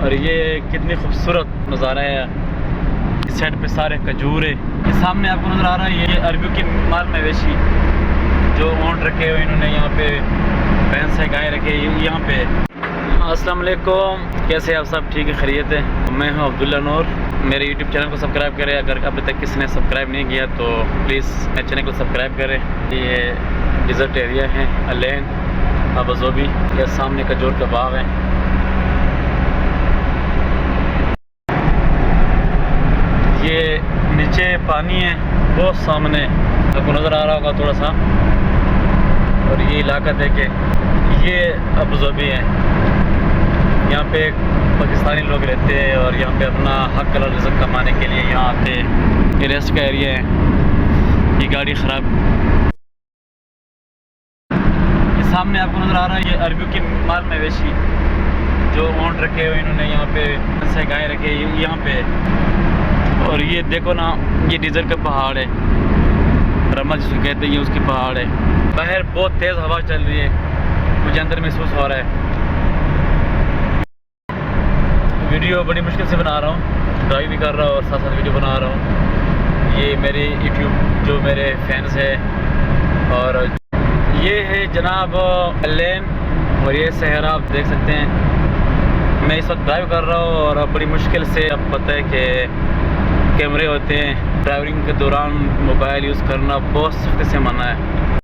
और ये कितनी खूबसूरत नज़ारा है। इस साइड पे सारे खजूर है। ये सामने आपको नज़र आ रहा है, ये अरबियों की माल मवेशी जो ऊँट रखे हुए इन्होंने यहाँ पे, भैंस है, गाय रखे यहाँ पे। अस्सलाम वालेकुम, कैसे आप सब? ठीक है, खैरियत है। मैं हूँ अब्दुल्ला नूर। मेरे यूट्यूब चैनल को सब्सक्राइब करें, अगर अभी तक किसी ने सब्सक्राइब नहीं किया तो प्लीज़ मेरे चैनल को सब्सक्राइब करें। ये डिज़र्ट एरिया है अलैन अबूज़ोबी। ये सामने खजूर का बाग है। ये नीचे पानी है, बहुत सामने आपको नज़र आ रहा होगा थोड़ा सा। और ये इलाका देखे, ये अबूज़ोबी है। यहाँ पे पाकिस्तानी लोग रहते हैं और यहाँ पे अपना हक कलर रिज़्क़ कमाने के लिए यहाँ आते हैं। ये रेस्ट का एरिया है। ये गाड़ी ख़राब, ये सामने आपको नज़र आ रहा है, ये अरबियों की माल मवेशी जो ऊँट रखे हुए इन्होंने यहाँ पे, से गाय रखे यहाँ पे। और ये देखो ना, ये डीजल का पहाड़ है, रमा जिसको कहते हैं, ये उसकी पहाड़ है। बाहर बहुत तेज़ हवा चल रही है, मुझे अंदर महसूस हो रहा है। वीडियो बड़ी मुश्किल से बना रहा हूँ, ड्राइव भी कर रहा हूँ और साथ साथ वीडियो बना रहा हूँ। ये मेरे यूट्यूब जो मेरे फैंस है, और ये है जनाब अलैन। और ये शहर आप देख सकते हैं। मैं इस वक्त ड्राइव कर रहा हूँ और बड़ी मुश्किल से, अब पता है कि कैमरे होते हैं, ड्राइविंग के दौरान मोबाइल यूज़ करना बहुत सख्ती से मना है।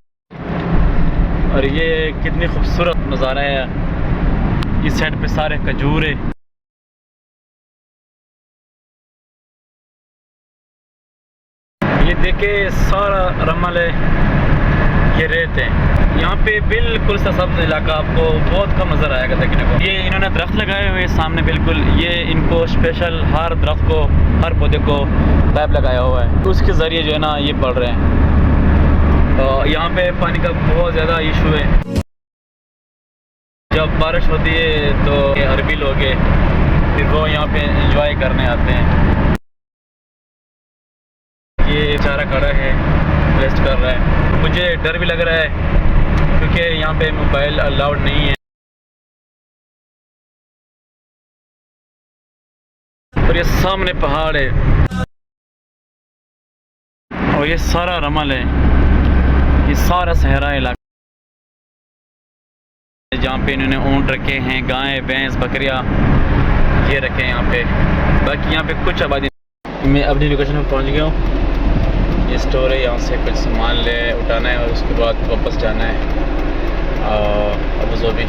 और ये कितनी खूबसूरत नज़ारा है। इस साइड पे सारे खजूर है। ये देखे सारा रमल है, ये रेत है। यहाँ पे बिल्कुल सा सब्ज इलाका आपको बहुत कम नज़र आएगा देखने को। ये इन्होंने दरख्त लगाए हुए सामने बिल्कुल, ये इनको स्पेशल हर दरख्त को, हर पौधे को पाइप लगाया हुआ है, तो उसके ज़रिए जो है ना ये पड़ रहे हैं। तो यहाँ पे पानी का बहुत ज़्यादा इशू है। जब बारिश होती है तो ये अरबी लोग हैं, फिर वो यहाँ पे एंजॉय करने आते हैं। ये बेचारा खड़ा है, रेस्ट कर रहा है। मुझे डर भी लग रहा है क्योंकि यहाँ पे मोबाइल अलाउड नहीं है। और ये सामने पहाड़ है और ये सारा रमल है। ये सारा सहरा इलाका जहाँ पे इन्होंने ऊँट रखे हैं, गाय, भैंस, बकरियाँ ये रखे हैं यहाँ पे। बाकी यहाँ पे कुछ आबादी। मैं अपनी लोकेशन पर पहुँच गया हूँ। ये स्टोर है, यहाँ से कुछ सामान ले उठाना है और उसके बाद वापस जाना है अबूज़ोबी।